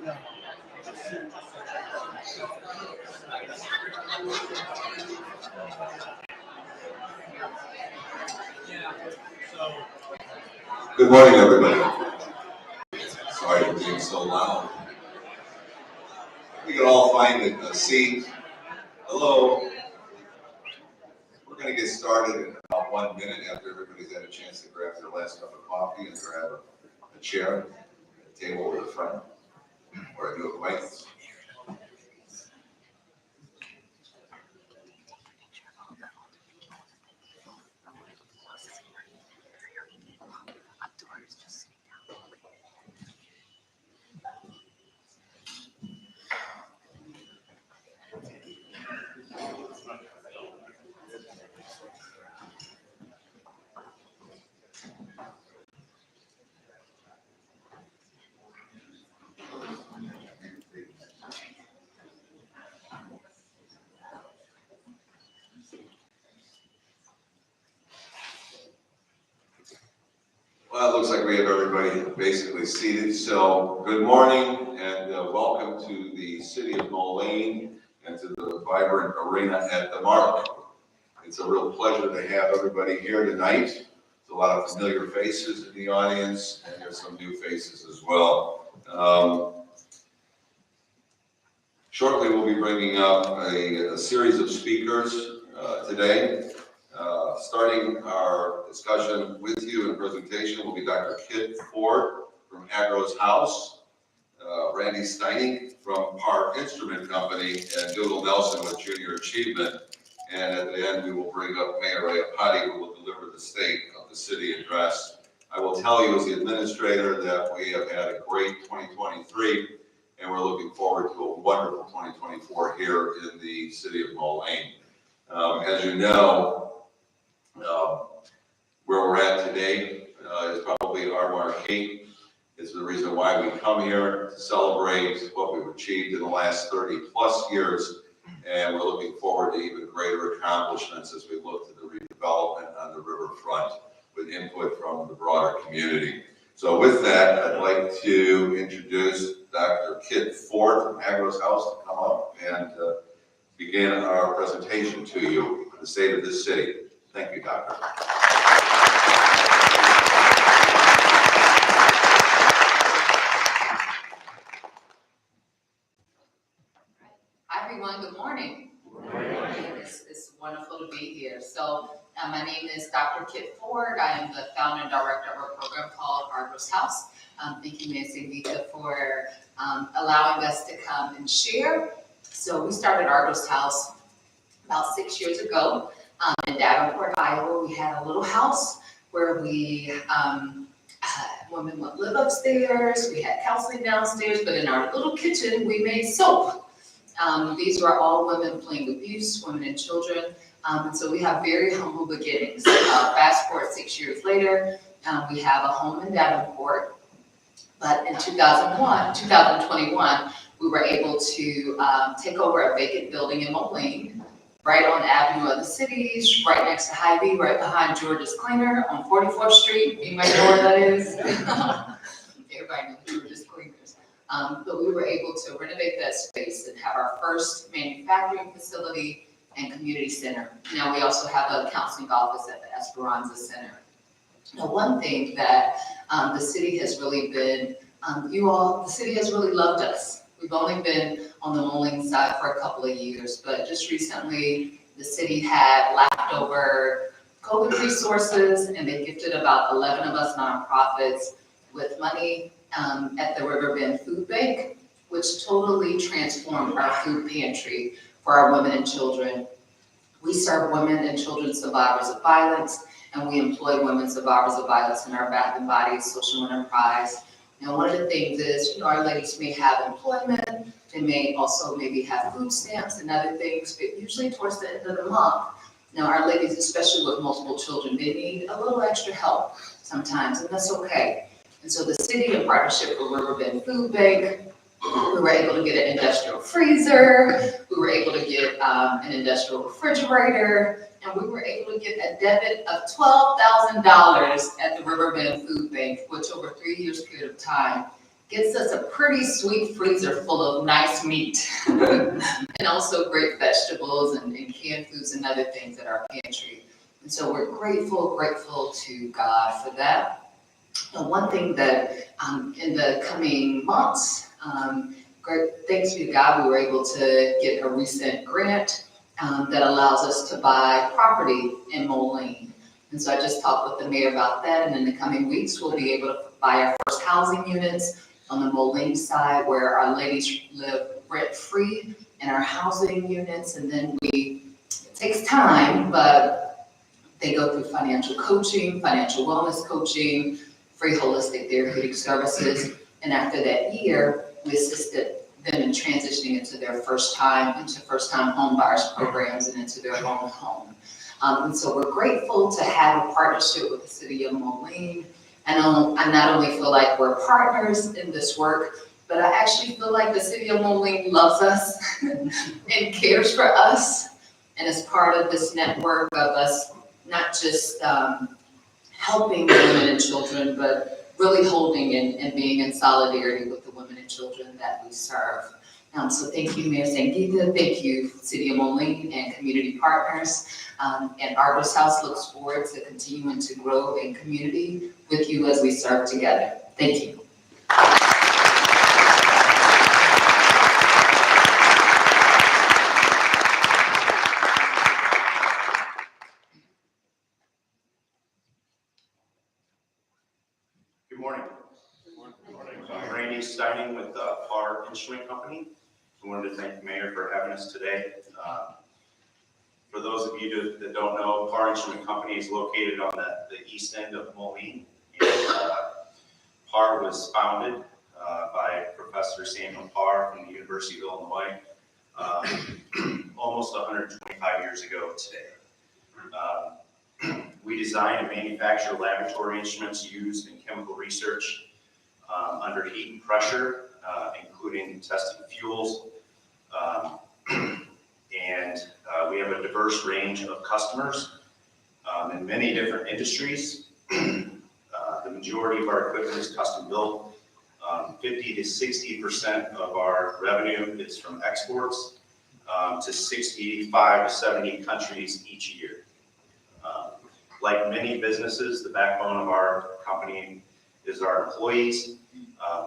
Good morning, everybody. Sorry for being so loud. We can all find a seat. Hello. We're going to get started in about 1 minute after everybody's had a chance to grab their last cup of coffee and grab a chair, a table over the front, or a new acquaintance. Well, it looks like we have everybody basically seated. So good morning and welcome to the city of Moline and to the vibrant arena at the Mark. It's a real pleasure to have everybody here tonight. There's a lot of familiar faces in the audience and there's some new faces as well. Shortly we'll be bringing up a series of speakers today. Starting our discussion with you and presentation will be Dr. Kit Ford from Agro's House, Randy Steining from Parr Instrument Company, and Doodle Nelson with Junior Achievement. And at the end, we will bring up Mayor Ayapati, who will deliver the state of the city address. I will tell you as the administrator that we have had a great 2023, and we're looking forward to a wonderful 2024 here in the city of Moline. As you know, where we're at today is probably our marquee. It's the reason why we come here to celebrate what we've achieved in the last 30 plus years. And we're looking forward to even greater accomplishments as we look to the redevelopment on the riverfront with input from the broader community. So with that, I'd like to introduce Dr. Kit Ford from Agro's House to come up and begin our presentation to you on the state of this city. Thank you, Doctor. Hi, everyone. Good morning. Good morning. It's wonderful to be here. So my name is Dr. Kit Ford. I am the founder and director of a program called Agro's House. Thank you, Nancy and Vita, for allowing us to come and share. So we started Agro's House about 6 years ago. In Davenport, Iowa, we had a little house where we women would live upstairs. We had counseling downstairs, but in our little kitchen, we made soap. These were all women fleeing abuse, women and children. And so we have very humble beginnings. Fast forward 6 years later, we have a home in Davenport. But in 2021, we were able to take over a vacant building in Moline, right on the Avenue of the Cities, right next to Hy-Vee, right behind George's Cleaner on 44th Street. You might know where that is. Everybody knows George's Cleaners. But we were able to renovate that space and have our first manufacturing facility and community center. Now we also have a counseling office at the Esperanza Center. Now, one thing that the city has really been, the city has really loved us. We've only been on the Moline side for a couple of years, but just recently the city had leftover COVID resources and they gifted about 11 of us nonprofits with money at the Riverbend Food Bank, which totally transformed our food pantry for our women and children. We serve women and children survivors of violence, and we employ women survivors of violence in our Bath and Body social enterprise. Now, one of the things is, our ladies may have employment, they may also maybe have food stamps and other things, but usually towards the end of the month, our ladies, especially with multiple children, they need a little extra help sometimes, and that's okay. And so the city, in partnership with Riverbend Food Bank, we were able to get an industrial freezer, we were able to get an industrial refrigerator, and we were able to get a debit of $12,000 at the Riverbend Food Bank, which over 3 years period of time gets us a pretty sweet freezer full of nice meat and also great vegetables and canned foods and other things at our pantry. And so we're grateful to God for that. And one thing that in the coming months, great, thanks be to God, we were able to get a recent grant that allows us to buy property in Moline. And so I just talked with the mayor about that, and in the coming weeks, we'll be able to buy our first housing units on the Moline side where our ladies live rent-free in our housing units. And then it takes time, but they go through financial coaching, financial wellness coaching, free holistic therapeutic services. And after that year, we assisted them in transitioning into first time home buyers programs and into their own home. And so we're grateful to have a partnership with the city of Moline. And I not only feel like we're partners in this work, but I actually feel like the city of Moline loves us and cares for us, and is part of this network of us not just helping women and children, but really holding and being in solidarity with the women and children that we serve. So thank you, Mayor Sangita. Thank you, City of Moline and community partners. And Argos House looks forward to continuing to grow in community with you as we serve together. Thank you. Good morning. I'm Randy Steining with PAR Instrument Company. I wanted to thank the mayor for having us today. For those of you that don't know, PAR Instrument Company is located on the east end of Moline. And, PAR was founded by Professor Samuel Parr from the University of Illinois almost 125 years ago today. We design and manufacture laboratory instruments used in chemical research under heat and pressure, including testing fuels. We have a diverse range of customers in many different industries. The majority of our equipment is custom built. 50 to 60% of our revenue is from exports to 65 to 70 countries each year. Like many businesses, the backbone of our company is our employees.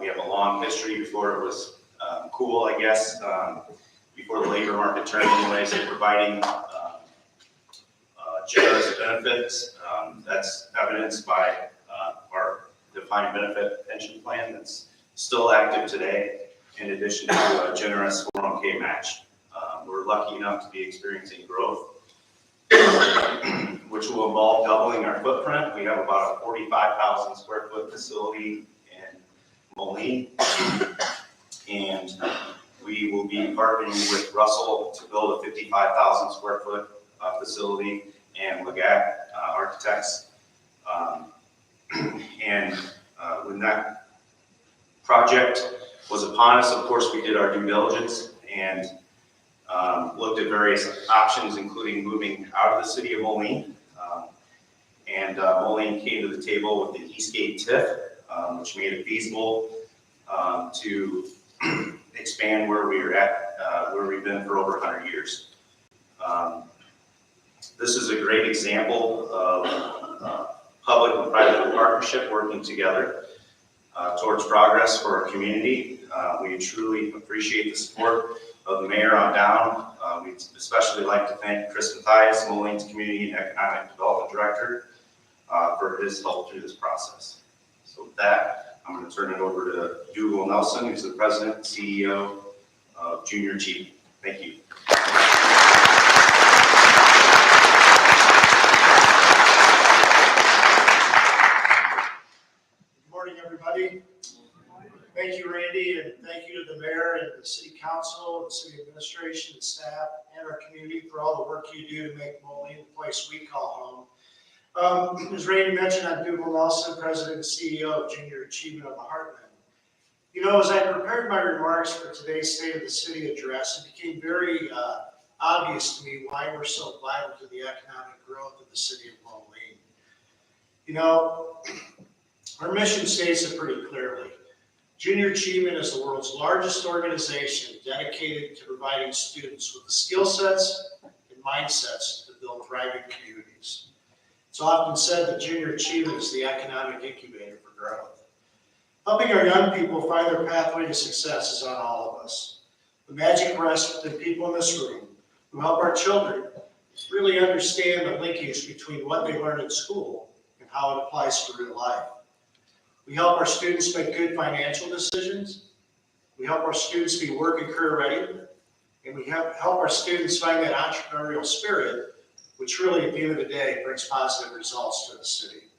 We have a long history before it was cool, I guess, before the labor market turned anyways, in providing generous benefits. That's evidenced by our defined benefit pension plan that's still active today, in addition to a generous 401k match. We're lucky enough to be experiencing growth, which will involve doubling our footprint. We have about a 45,000 square foot facility in Moline, and we will be partnering with Russell to build a 55,000 square foot facility, and Legac Architects. When that project was upon us, of course, we did our due diligence and looked at various options, including moving out of the city of Moline. Moline came to the table with the Eastgate TIF, which made it feasible to expand where we are at, where we've been for over 100 years. This is a great example of public and private partnership working together towards progress for our community. We truly appreciate the support of the mayor on down. We'd especially like to thank Chris Mathias, Moline's Community and Economic Development Director, for his help through this process. So with that, I'm going to turn it over to Dougal Nelson, who's the president and CEO of Junior Achievement. Thank you. Good morning, everybody. Thank you, Randy, and thank you to the mayor and the city council, the city administration, the staff, and our community for all the work you do to make Moline the place we call home. As Randy mentioned, I'm Dougal Nelson, president and CEO of Junior Achievement of the Heartland. You know, as I prepared my remarks for today's State of the City address, it became very obvious to me why we're so vital to the economic growth of the city of Moline. You know, our mission states it pretty clearly. Junior Achievement is the world's largest organization dedicated to providing students with the skill sets and mindsets to build thriving communities. It's often said that Junior Achievement is the economic incubator for growth. Helping our young people find their pathway to success is on all of us. The magic rests with the people in this room who help our children really understand the linkage between what they learn in school and how it applies to real life. We help our students make good financial decisions. We help our students be work and career ready. And we help our students find that entrepreneurial spirit, which really at the end of the day brings positive results to the city.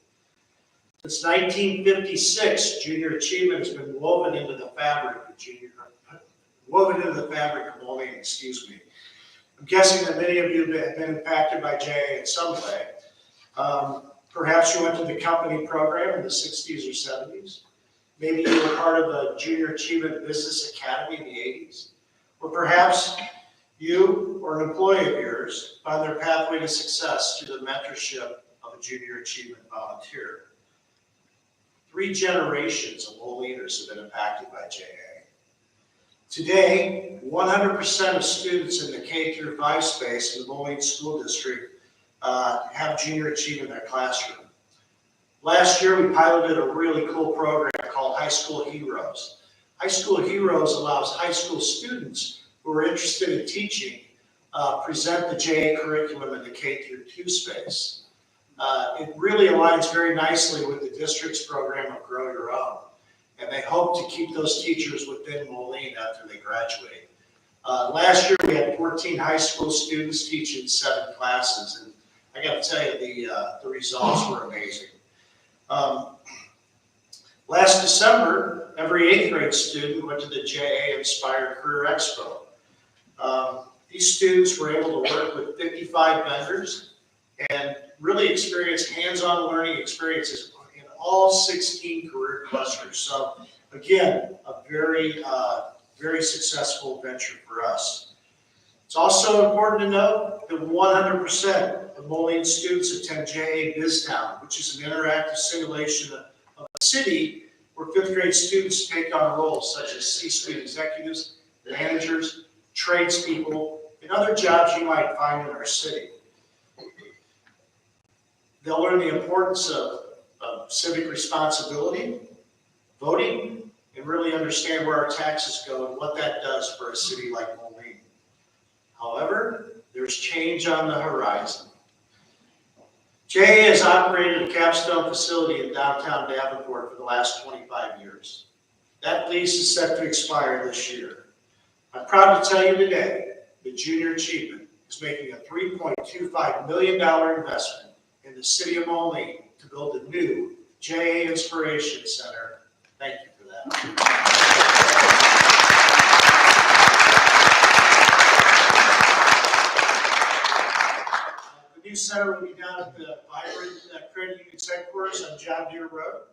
Since 1956, Junior Achievement has been woven into the fabric of Moline, excuse me. I'm guessing that many of you have been impacted by JA in some way. Perhaps you went to the company program in the 60s or 70s. Maybe you were part of the Junior Achievement Business Academy in the 80s. Or perhaps you or an employee of yours found their pathway to success through the mentorship of a Junior Achievement volunteer. 3 generations of Moliners have been impacted by JA. Today, 100% of students in the K-5 space in the Moline School District have Junior Achievement in their classroom. Last year, we piloted a really cool program called High School Heroes. High School Heroes allows high school students who are interested in teaching present the JA curriculum in the K-2 space. It really aligns very nicely with the district's program of Grow Your Own. And they hope to keep those teachers within Moline after they graduate. Last year, we had 14 high school students teaching 7 classes. And I got to tell you, the results were amazing. Last December, every 8th grade student went to the JA Inspired Career Expo. These students were able to work with 55 vendors and really experience hands-on learning experiences in all 16 career clusters. So again, a very, very successful venture for us. It's also important to note that 100% of Moline students attend JA BizTown, which is an interactive simulation of a city where 5th grade students take on roles such as C-suite executives, managers, tradespeople, and other jobs you might find in our city. They'll learn the importance of civic responsibility, voting, and really understand where our taxes go and what that does for a city like Moline. However, there's change on the horizon. JA has operated a capstone facility in downtown Davenport for the last 25 years. That lease is set to expire this year. I'm proud to tell you today that Junior Achievement is making a $3.25 million investment in the city of Moline to build a new JA Inspiration Center. Thank you for that. The new center will be down at the vibrant credit union's headquarters on John Deere Road.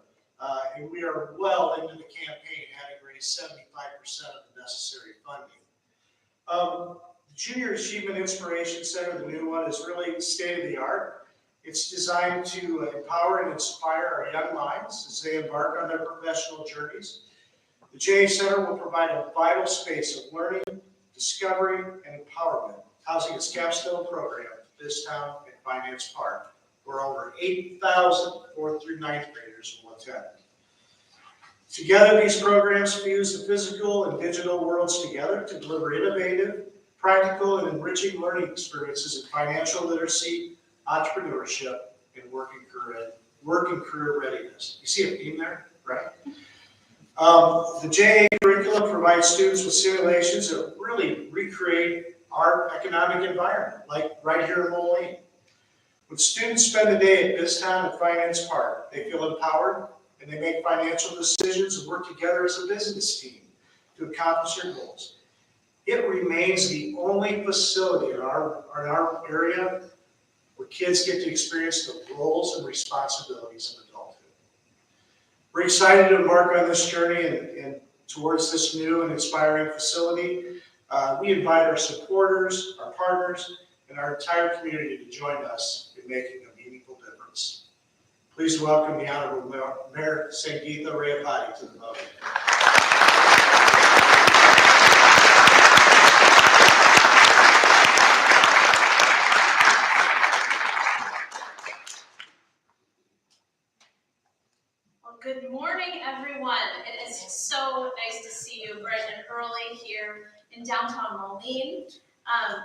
And we are well into the campaign, having raised 75% of the necessary funding. The Junior Achievement Inspiration Center, the new one, is really state-of-the-art. It's designed to empower and inspire our young minds as they embark on their professional journeys. The JA Center will provide a vital space of learning, discovery, and empowerment, housing its capstone program, BizTown and Finance Park, where over 8,000 4th through 9th graders will attend. Together, these programs fuse the physical and digital worlds together to deliver innovative, practical, and enriching learning experiences in financial literacy, entrepreneurship, and work and career readiness. You see a theme there, right? The JA curriculum provides students with simulations that really recreate our economic environment, like right here in Moline. When students spend the day at BizTown and Finance Park, they feel empowered and they make financial decisions and work together as a business team to accomplish their goals. It remains the only facility in our area where kids get to experience the roles and responsibilities of adulthood. We're excited to embark on this journey and towards this new and inspiring facility. We invite our supporters, our partners, and our entire community to join us in making a meaningful difference. Please welcome the Honorable Mayor Sangeetha Rayapati to the podium. see you bright and early here in downtown Moline.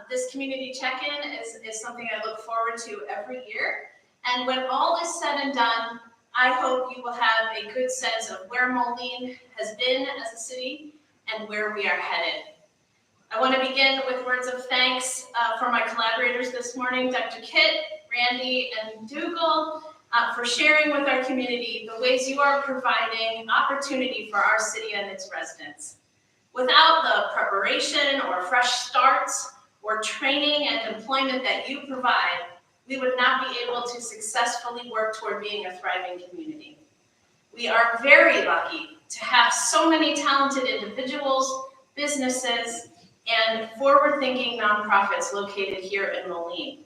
This community check-in is something I look forward to every year. And when all is said and done, I hope you will have a good sense of where Moline has been as a city and where we are headed. I want to begin with words of thanks for my collaborators this morning, Dr. Kitt, Randy, and Dougal, for sharing with our community the ways you are providing opportunity for our city and its residents. Without the preparation or fresh starts or training and employment that you provide, we would not be able to successfully work toward being a thriving community. We are very lucky to have so many talented individuals, businesses, and forward-thinking nonprofits located here in Moline.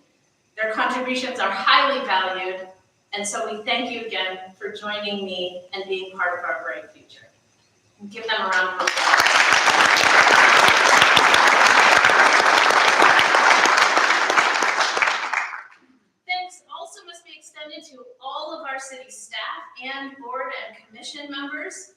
Their contributions are highly valued, and so we thank you again for joining me and being part of our bright future. Give them a round of applause. Thanks also must be extended to all of our city staff and board and commission members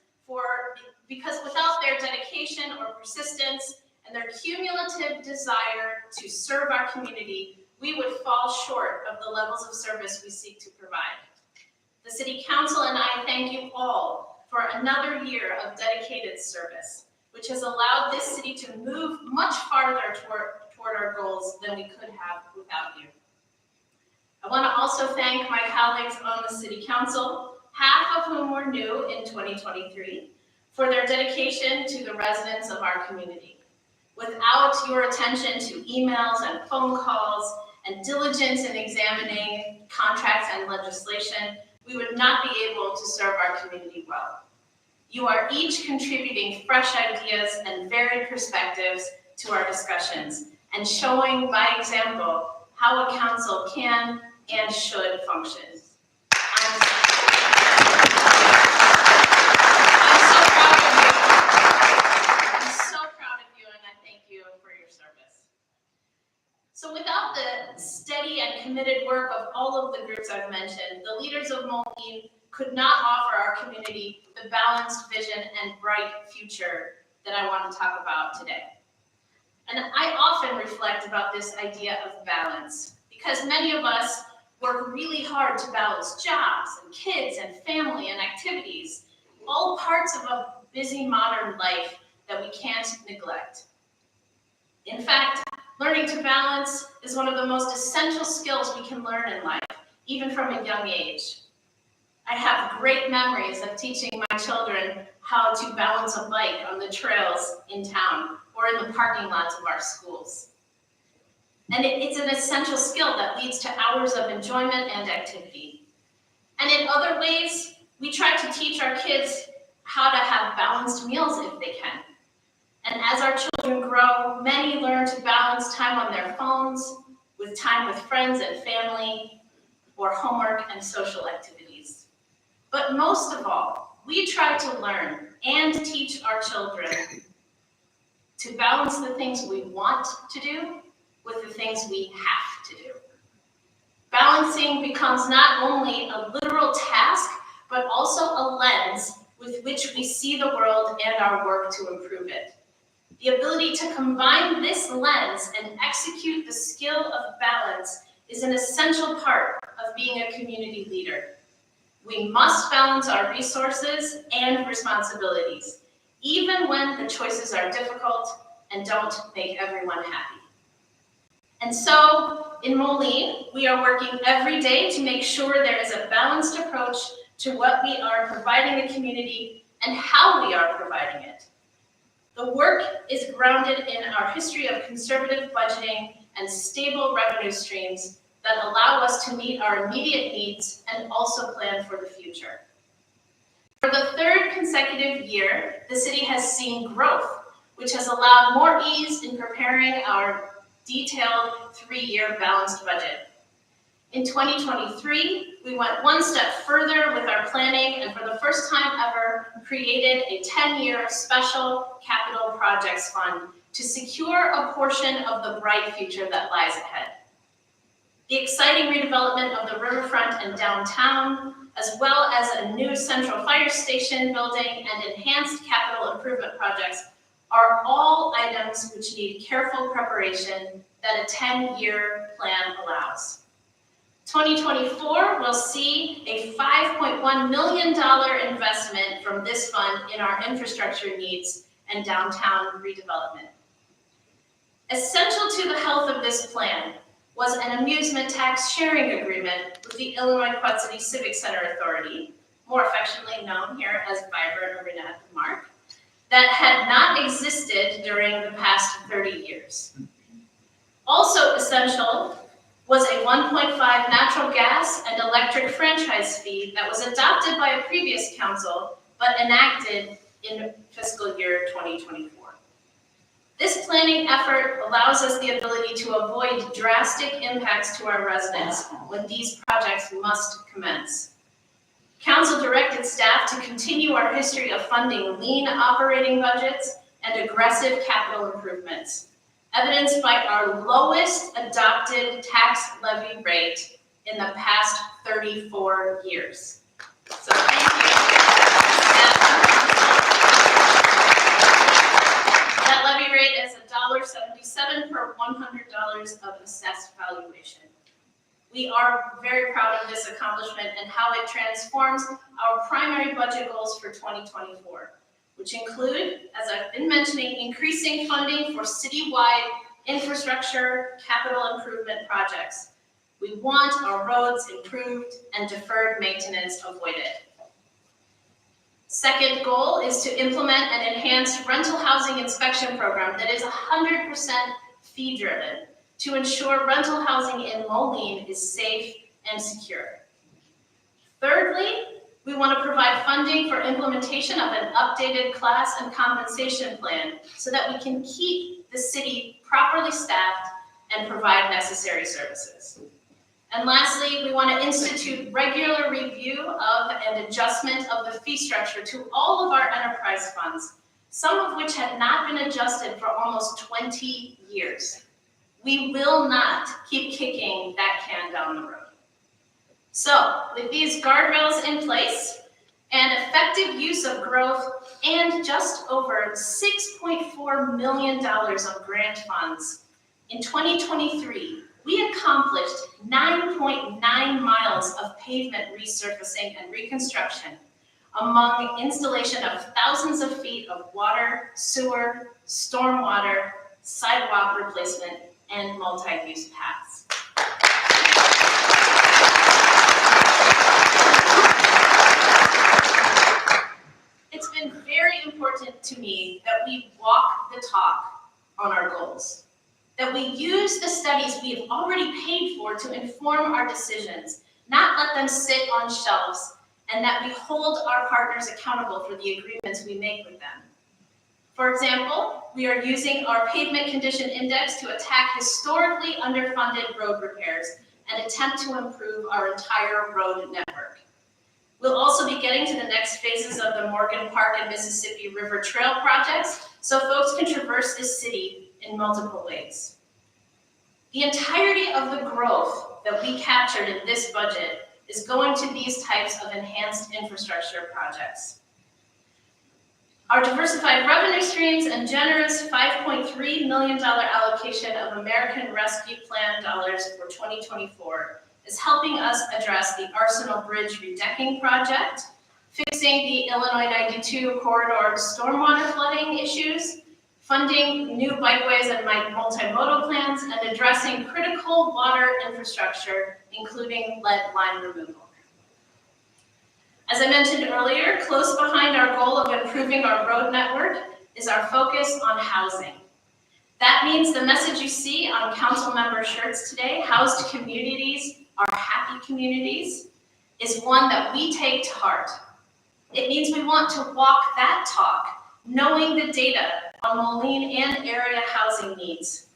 because without their dedication or persistence and their cumulative desire to serve our community, we would fall short of the levels of service we seek to provide. The City Council and I thank you all for another year of dedicated service, which has allowed this city to move much farther toward our goals than we could have without you. I want to also thank my colleagues on the City Council, half of whom were new in 2023, for their dedication to the residents of our community. Without your attention to emails and phone calls and diligence in examining contracts and legislation, we would not be able to serve our community well. You are each contributing fresh ideas and varied perspectives to our discussions and showing by example how a council can and should function. I'm so proud of you, and I thank you for your service. So without the steady and committed work of all of the groups I've mentioned, the leaders of Moline could not offer our community the balanced vision and bright future that I want to talk about today. And I often reflect about this idea of balance because many of us work really hard to balance jobs and kids and family and activities, all parts of a busy modern life that we can't neglect. In fact, learning to balance is one of the most essential skills we can learn in life, even from a young age. I have great memories of teaching my children how to balance a bike on the trails in town or in the parking lots of our schools. And it's an essential skill that leads to hours of enjoyment and activity. And in other ways, we try to teach our kids how to have balanced meals if they can. And as our children grow, many learn to balance time on their phones with time with friends and family, or homework and social activities. But most of all, we try to learn and teach our children to balance the things we want to do with the things we have to do. Balancing becomes not only a literal task, but also a lens with which we see the world and our work to improve it. The ability to combine this lens and execute the skill of balance is an essential part of being a community leader. We must balance our resources and responsibilities, even when the choices are difficult and don't make everyone happy. And so, in Moline, we are working every day to make sure there is a balanced approach to what we are providing the community and how we are providing it. The work is grounded in our history of conservative budgeting and stable revenue streams that allow us to meet our immediate needs and also plan for the future. For the third consecutive year, the city has seen growth, which has allowed more ease in preparing our detailed 3-year balanced budget. In 2023, we went one step further with our planning and for the first time ever created a 10-year special capital projects fund to secure a portion of the bright future that lies ahead. The exciting redevelopment of the riverfront and downtown, as well as a new central fire station building and enhanced capital improvement projects, are all items which need careful preparation that a 10-year plan allows. 2024 will see a $5.1 million investment from this fund in our infrastructure needs and downtown redevelopment. Essential to the health of this plan was an amusement tax sharing agreement with the Illinois Quad City Civic Center Authority, more affectionately known here as Vibrant Arena at the Mark, that had not existed during the past 30 years. Also essential was a 1.5 natural gas and electric franchise fee that was adopted by a previous council, but enacted in fiscal year 2024. This planning effort allows us the ability to avoid drastic impacts to our residents when these projects must commence. Council directed staff to continue our history of funding lean operating budgets and aggressive capital improvements, evidenced by our lowest adopted tax levy rate in the past 34 years. So thank you. That levy rate is $1.77 per $100 of assessed valuation. We are very proud of this accomplishment and how it transforms our primary budget goals for 2024, which include, as I've been mentioning, increasing funding for citywide infrastructure capital improvement projects. We want our roads improved and deferred maintenance avoided. Second goal is to implement an enhanced rental housing inspection program that is 100% fee-driven to ensure rental housing in Moline is safe and secure. Thirdly, we want to provide funding for implementation of an updated class and compensation plan so that we can keep the city properly staffed and provide necessary services. And lastly, we want to institute regular review of and adjustment of the fee structure to all of our enterprise funds, some of which had not been adjusted for almost 20 years. We will not keep kicking that can down the road. So, with these guardrails in place and effective use of growth and just over $6.4 million of grant funds, in 2023, we accomplished 9.9 miles of pavement resurfacing and reconstruction, among installation of thousands of feet of water, sewer, stormwater, sidewalk replacement, and multi-use paths. It's been very important to me that we walk the talk on our goals, that we use the studies we have already paid for to inform our decisions, not let them sit on shelves, and that we hold our partners accountable for the agreements we make with them. For example, we are using our pavement condition index to attack historically underfunded road repairs and attempt to improve our entire road network. We'll also be getting to the next phases of the Morgan Park and Mississippi River Trail projects, so folks can traverse this city in multiple ways. The entirety of the growth that we captured in this budget is going to these types of enhanced infrastructure projects. Our diversified revenue streams and generous $5.3 million allocation of American Rescue Plan dollars for 2024 is helping us address the Arsenal Bridge redecking project, fixing the Illinois 92 corridor stormwater flooding issues, funding new bikeways and multimodal plans, and addressing critical water infrastructure, including lead line removal. As I mentioned earlier, close behind our goal of improving our road network is our focus on housing. That means the message you see on council member shirts today, housed communities are happy communities, is one that we take to heart. It means we want to walk that talk, knowing the data on Moline and area housing needs.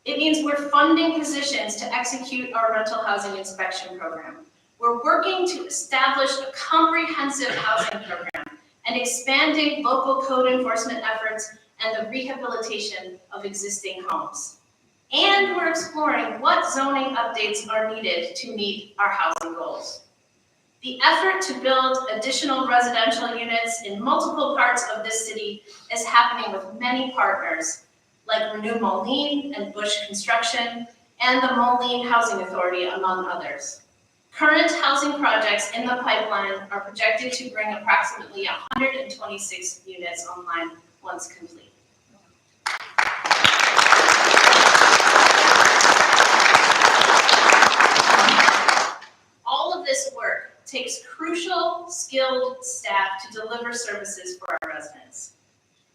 It means we're funding positions to execute our rental housing inspection program. We're working to establish a comprehensive housing program and expanding local code enforcement efforts and the rehabilitation of existing homes. And we're exploring what zoning updates are needed to meet our housing goals. The effort to build additional residential units in multiple parts of this city is happening with many partners, like Renew Moline and Bush Construction, and the Moline Housing Authority, among others. Current housing projects in the pipeline are projected to bring approximately 126 units online once complete. All of this work takes crucial, skilled staff to deliver services for our residents.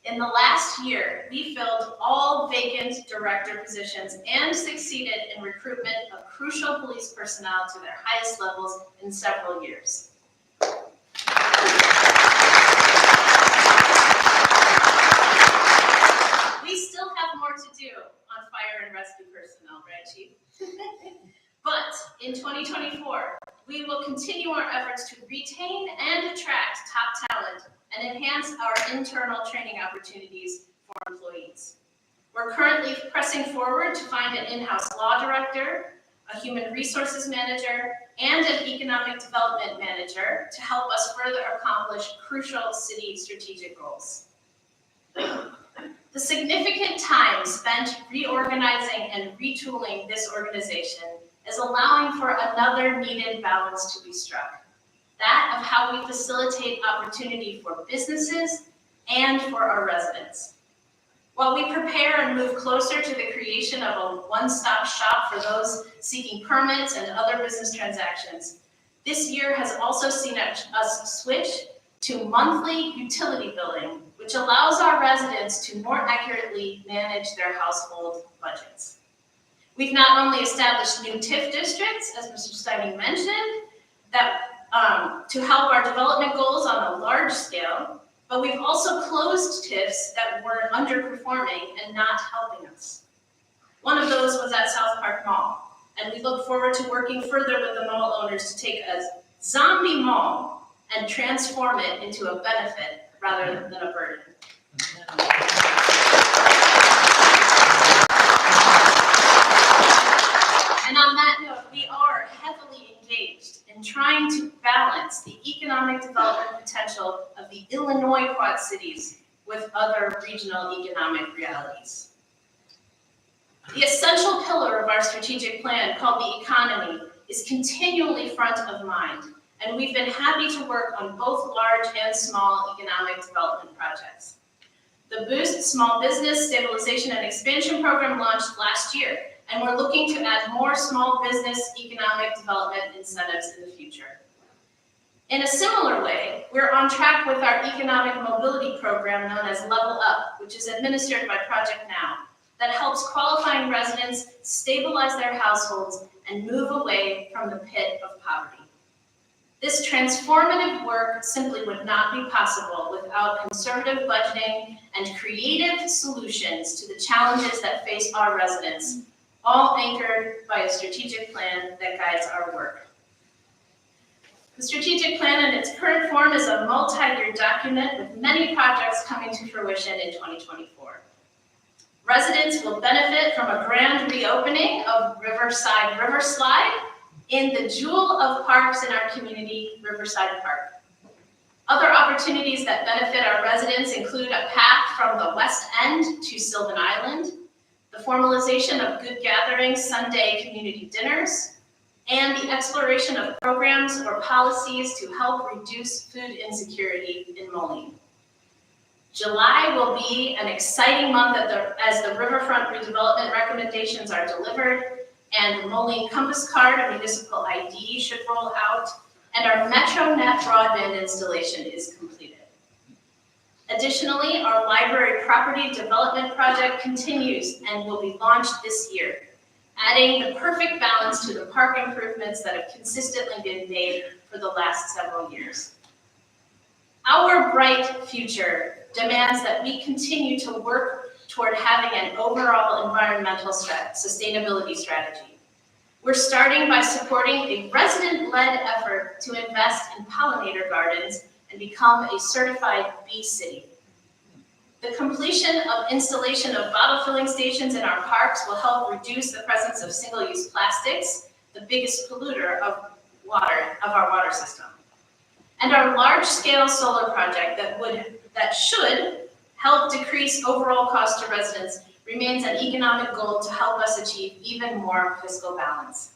In the last year, we filled all vacant director positions and succeeded in recruitment of crucial police personnel to their highest levels in several years. We still have more to do on fire and rescue personnel, right, Chief? But in 2024, we will continue our efforts to retain and attract top talent and enhance our internal training opportunities for employees. We're currently pressing forward to find an in-house law director, a human resources manager, and an economic development manager to help us further accomplish crucial city strategic goals. The significant time spent reorganizing and retooling this organization is allowing for another needed balance to be struck, that of how we facilitate opportunity for businesses and for our residents. While we prepare and move closer to the creation of a one-stop shop for those seeking permits and other business transactions, this year has also seen us switch to monthly utility billing, which allows our residents to more accurately manage their household budgets. We've not only established new TIF districts, as Mr. Steining mentioned, to help our development goals on a large scale, but we've also closed TIFs that were underperforming and not helping us. One of those was at South Park Mall, and we look forward to working further with the mall owners to take a zombie mall and transform it into a benefit rather than a burden. And on that note, we are heavily engaged in trying to balance the economic development potential of the Illinois Quad Cities with other regional economic realities. The essential pillar of our strategic plan, called the economy, is continually front of mind, and we've been happy to work on both large and small economic development projects. The Boost Small Business Stabilization and Expansion Program launched last year, and we're looking to add more small business economic development incentives in the future. In a similar way, we're on track with our economic mobility program known as Level Up, which is administered by Project Now, that helps qualifying residents stabilize their households and move away from the pit of poverty. This transformative work simply would not be possible without conservative budgeting and creative solutions to the challenges that face our residents, all anchored by a strategic plan that guides our work. The strategic plan in its current form is a multi-year document with many projects coming to fruition in 2024. Residents will benefit from a grand reopening of Riverside River Slide in the jewel of parks in our community, Riverside Park. Other opportunities that benefit our residents include a path from the West End to Sylvan Island, the formalization of Good Gatherings Sunday community dinners, and the exploration of programs or policies to help reduce food insecurity in Moline. July will be an exciting month as the riverfront redevelopment recommendations are delivered, and the Moline Compass Card and Municipal ID should roll out, and our MetroNet broadband installation is completed. Additionally, our library property development project continues and will be launched this year, adding the perfect balance to the park improvements that have consistently been made for the last several years. Our bright future demands that we continue to work toward having an overall environmental sustainability strategy. We're starting by supporting a resident-led effort to invest in pollinator gardens and become a certified bee city. The completion of installation of bottle filling stations in our parks will help reduce the presence of single-use plastics, the biggest polluter of our water system. And our large-scale solar project that should help decrease overall cost to residents remains an economic goal to help us achieve even more fiscal balance.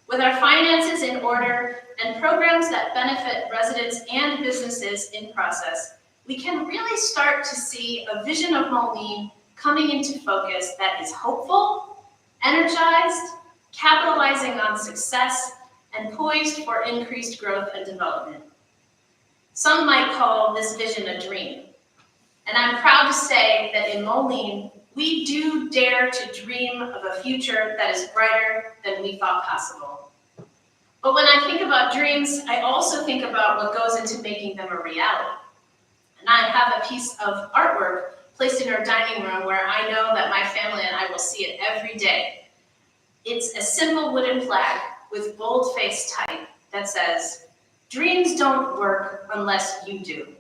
With our finances in order and programs that benefit residents and businesses in process, we can really start to see a vision of Moline coming into focus that is hopeful, energized, capitalizing on success, and poised for increased growth and development. Some might call this vision a dream. And I'm proud to say that in Moline, we do dare to dream of a future that is brighter than we thought possible. But when I think about dreams, I also think about what goes into making them a reality. And I have a piece of artwork placed in our dining room where I know that my family and I will see it every day. It's a simple wooden flag with bold-faced type that says, "Dreams don't work unless you do."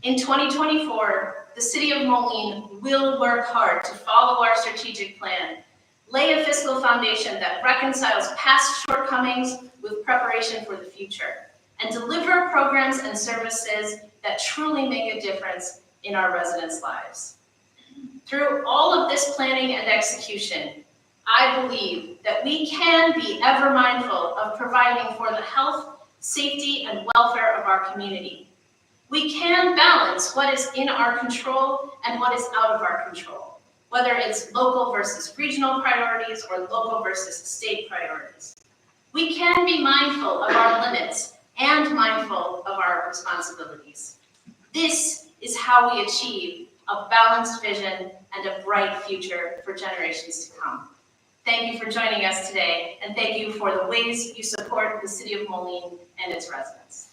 In 2024, the City of Moline will work hard to follow our strategic plan, lay a fiscal foundation that reconciles past shortcomings with preparation for the future, and deliver programs and services that truly make a difference in our residents' lives. Through all of this planning and execution, I believe that we can be ever mindful of providing for the health, safety, and welfare of our community. We can balance what is in our control and what is out of our control, whether it's local versus regional priorities or local versus state priorities. We can be mindful of our limits and mindful of our responsibilities. This is how we achieve a balanced vision and a bright future for generations to come. Thank you for joining us today, and thank you for the ways you support the City of Moline and its residents.